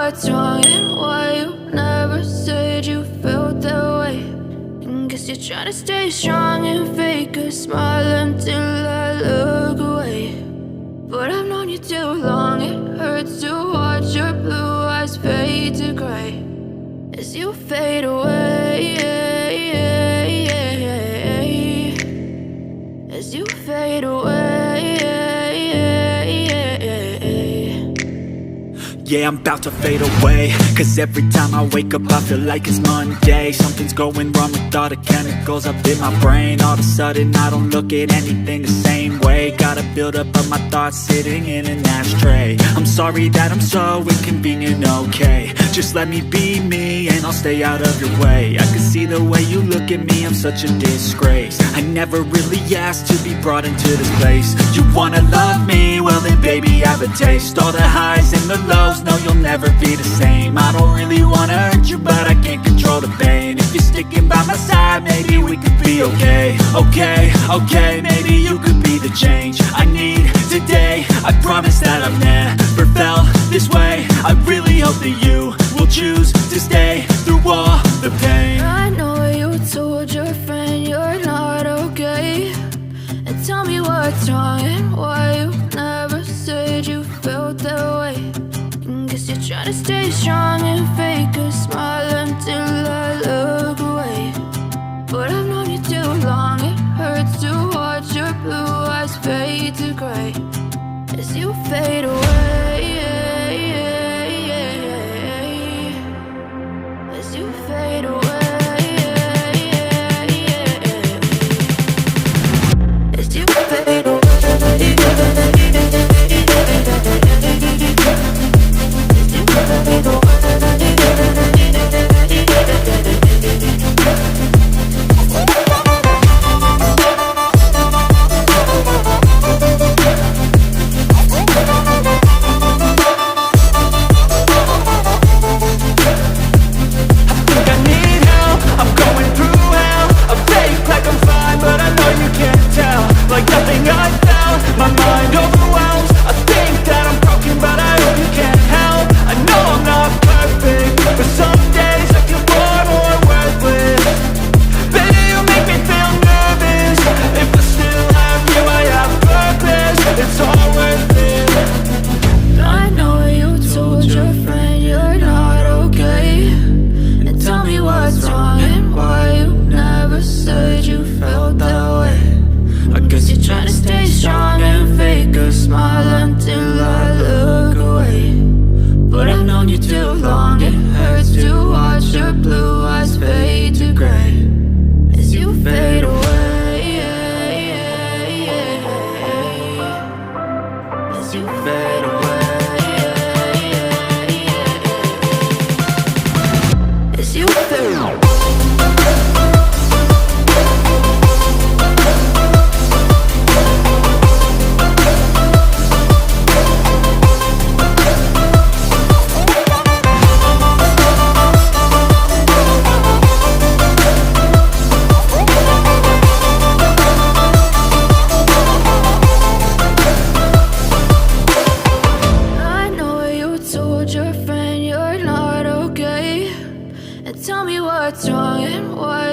what's wrong and why you never said you felt that way. And guess you're trying to stay strong and fake a smile until I look away. But I've known you too long, it hurts to watch your blue eyes fade to gray as you fade away, as you fade away. Yeah, I'm about to fade away, cause every time I wake up I feel like it's Monday. Something's going wrong with all the chemicals up in my brain. All of a sudden I don't look at anything the same way. Got a buildup of my thoughts sitting in an ashtray. I'm sorry that I'm so inconvenient, okay. Just let me be me and I'll stay out of your way. I can see the way you look at me, I'm such a disgrace. I never really asked to be brought into this place. You wanna love me? Well then baby have a taste. All the highs and the lows, no, you'll never be the same. I don't really wanna hurt you, but I can't control the pain. If you're sticking by my side, maybe we could be okay. Okay, maybe you could be the change I need today. I promise that I've never felt this way. I really hope that you will choose to stay through all the pain. I know you told your friend you're not okay, and tell me what's wrong and why you never said you felt that way. Guess you're trying to stay strong and fake a smile until I look away. But I've known you too long, it hurts to watch your blue eyes fade to gray as you fade away, as you fade away, as you fade away. Tell me what's wrong and why